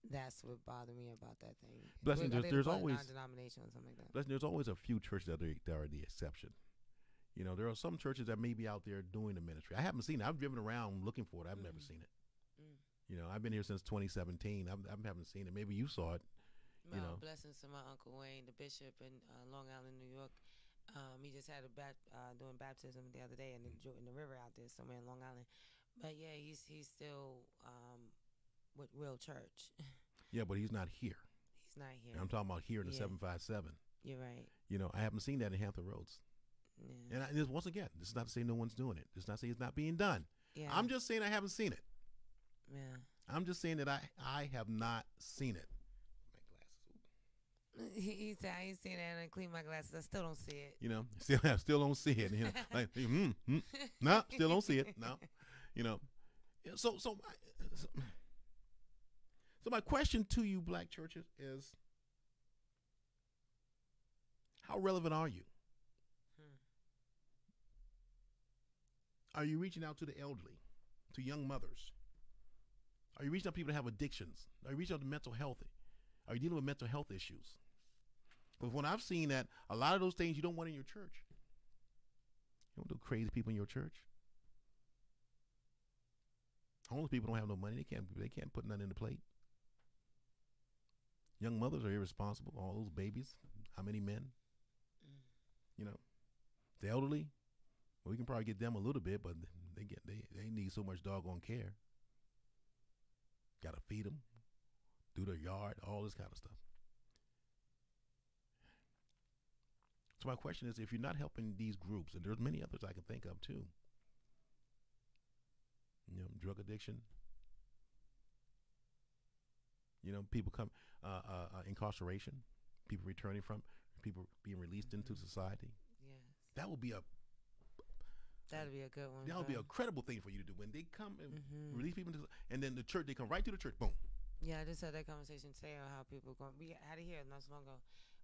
That's what bothered me about that thing. Blessing, there's always non-denominational or something like that. Blessing, there's always a few churches that are the exception. There are some churches that may be out there doing the ministry. I haven't seen it. I've driven around looking for it. I've never seen it. I've been here since 2017. I haven't seen it. Maybe you saw it. Blessings to my Uncle Wayne, the bishop in Long Island, New York. He just had doing baptism the other day in the river out there somewhere in Long Island. But yeah, he's still with Real Church. Yeah, but he's not here. He's not here. And I'm talking about here in the 757. You're right. I haven't seen that in Hampton Roads. Yeah. And once again, this is not to say no one's doing it. This is not to say it's not being done. Yeah. I'm just saying I haven't seen it. Yeah. I'm just saying that I have not seen it. My glasses. He said I ain't seen it and I clean my glasses. I still don't see it. Still don't see it. No, still don't see it. No. So my question to you, black churches, is how relevant are you? Are you reaching out to the elderly, to young mothers? Are you reaching out to people that have addictions? Are you reaching out to mental health? Are you dealing with mental health issues? Because when I've seen that, a lot of those things you don't want in your church. You don't do crazy people in your church. Homeless people don't have no money. They can't put nothing in the plate. Young mothers are irresponsible. All those babies. How many men? The elderly. Well, we can probably get them a little bit, but they need so much doggone care. Got to feed them, do their yard, all this kind of stuff. So my question is, if you're not helping these groups, and there's many others I can think of too, drug addiction, people come, incarceration, people returning from, people being released into society. Yes. That would be That'd be a good one. That would be a credible thing for you to do when they come and release people into, and then the church, they come right to the church, boom. Yeah, I just had that conversation today on how people go. We had it here not so long ago.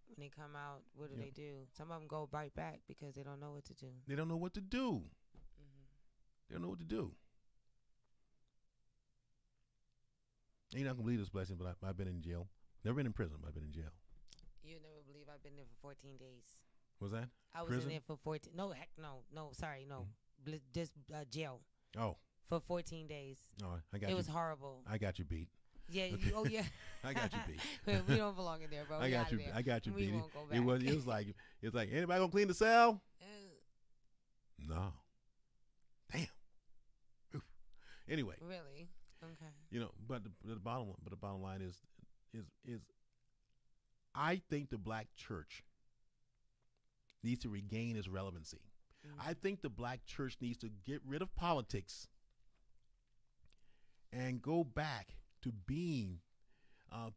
When they come out, what do they do? Some of them go right back because they don't know what to do. They don't know what to do. They don't know what to do. And you're not gonna believe this, blessing, but I've been in jail. Never been in prison, but I've been in jail. You never believe I've been there for 14 days. Was that? I was prison? in there for 14. No, heck, no. Sorry, no. Just jail. Oh. For 14 days. Oh, I got you. It was horrible. I got you beat. Yeah. Okay. Yeah. I got you beat. We don't belong in there, bro. I got you. I got you we beat. Won't go back. It was like anybody gonna clean the cell? No. Damn. Oof. Anyway. Really? Okay. But the bottom line is I think the black church needs to regain its relevancy. I think the black church needs to get rid of politics and go back to being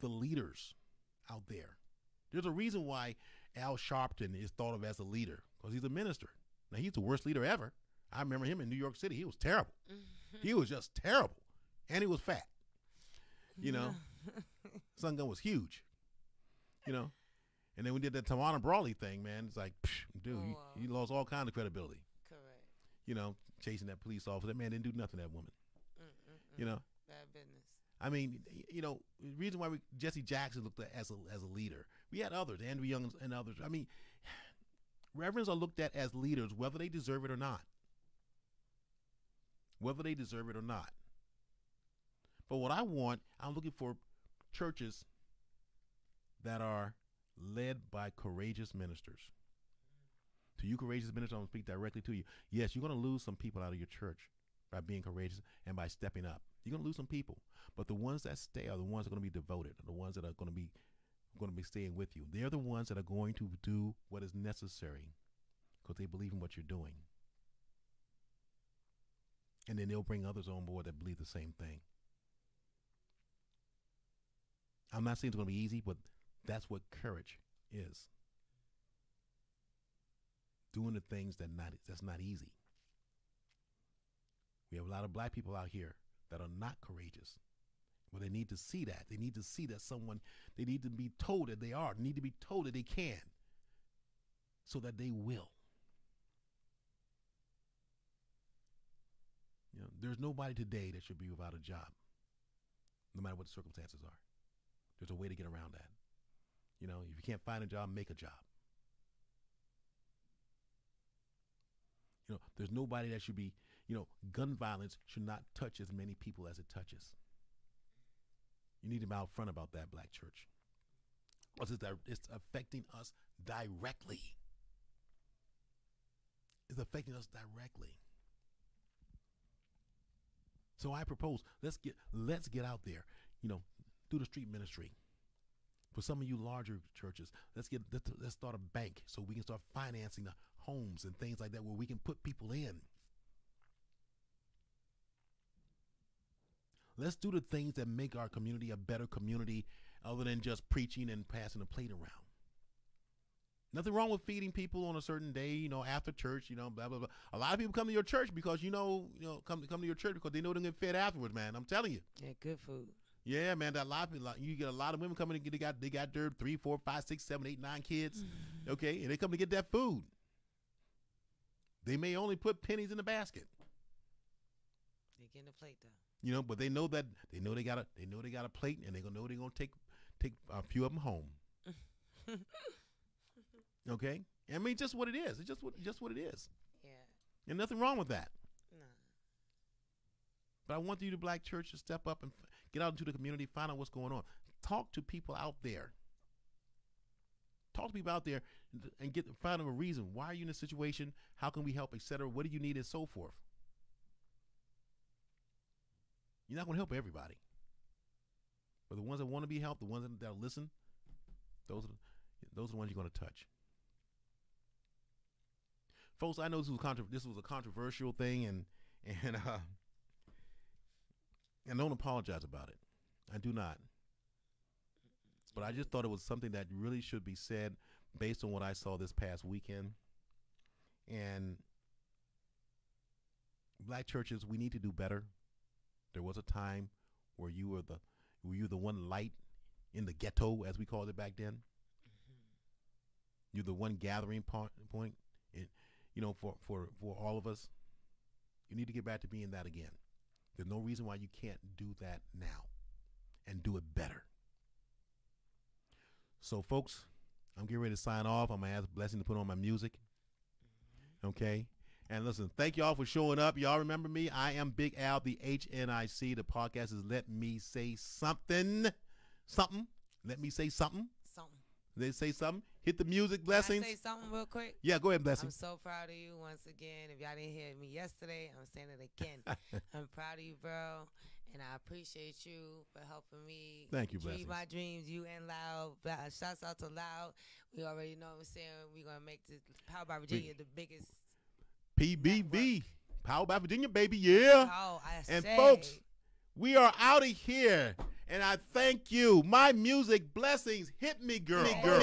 the leaders out there. There's a reason why Al Sharpton is thought of as a leader, because he's a minister. Now, he's the worst leader ever. I remember him in New York City. He was terrible. He was just terrible. And he was fat. Sun Gun was huge. And then we did that Tawana Brawley thing, man. It's like, dude, he lost all kinds of credibility. Correct. Chasing that police officer. That man didn't do nothing to that woman. Bad business. I mean, the reason why Jesse Jackson looked at as a leader. We had others, Andrew Young and others. I mean, reverends are looked at as leaders, whether they deserve it or not. Whether they deserve it or not. But what I'm looking for churches that are led by courageous ministers. To you courageous ministers, I'm going to speak directly to you. Yes, you're going to lose some people out of your church by being courageous and by stepping up. You're going to lose some people. But the ones that stay are the ones that are going to be devoted, are the ones that are going to be staying with you. They're the ones that are going to do what is necessary because they believe in what you're doing. And then they'll bring others on board that believe the same thing. I'm not saying it's going to be easy, but that's what courage is. Doing the things that's not easy. We have a lot of black people out here that are not courageous. But they need to see that. They need to see that they need to be told that they are, need to be told that they can, so that they will. There's nobody today that should be without a job, no matter what the circumstances are. There's a way to get around that. If you can't find a job, make a job. There's nobody that should be, gun violence should not touch as many people as it touches. You need to be out front about that, black church. Because it's affecting us directly. It's affecting us directly. So I propose, let's get out there, do the street ministry. For some of you larger churches, let's start a bank so we can start financing the homes and things like that where we can put people in. Let's do the things that make our community a better community other than just preaching and passing a plate around. Nothing wrong with feeding people on a certain day, after church, blah, blah, blah. A lot of people come to your church because, come to your church because they know they're going to get fed afterwards, man. I'm telling you. Yeah, good food. Yeah, man, you get a lot of women coming and they got their 3, 4, 5, 6, 7, 8, 9 kids. Okay, and they come to get that food. They may only put pennies in the basket. They get in a plate though. But they know they got a plate, and they're gonna take a few of them home. Okay, I mean, just what it is. It's just what it is. Yeah. And nothing wrong with that. No. But I want you, the black church, to step up and get out into the community, find out what's going on. Talk to people out there. Talk to people out there and find them a reason. Why are you in this situation? How can we help, etc.? What do you need, and so forth. You're not going to help everybody. But the ones that want to be helped, the ones that listen, those are the ones you're going to touch. folks, I know this was a controversial thing, and don't apologize about it. I do not. But I just thought it was something that really should be said based on what I saw this past weekend. And black churches, we need to do better. There was a time where you were the one light in the ghetto, as we called it back then. Mm-hmm. You're the one gathering point. For all of us, you need to get back to being that again. There's no reason why you can't do that now and do it better. So, folks, I'm getting ready to sign off. I'm going to ask Blessing to put on my music. Okay? And listen, thank y'all for showing up. Y'all remember me? I am Big Al, the HNIC. The podcast is Let Me Say Something. Something. Let me say something. Something. They say something. Hit the music, Blessings. Can I say something real quick? Yeah, go ahead, Blessings. I'm so proud of you once again. If y'all didn't hear me yesterday, I'm saying it again. I'm proud of you, bro. And I appreciate you for helping me. Thank you, Blessings. Blessings. My dreams, you and Loud. Shouts out to Loud. We already know what I'm saying. We're going to make this Power by Virginia the biggest PBV. network. Power by Virginia, baby. Yeah. Oh, and folks, we are out of here. And I thank you. My music, Blessings. Hit me, girl. Hit me, girl.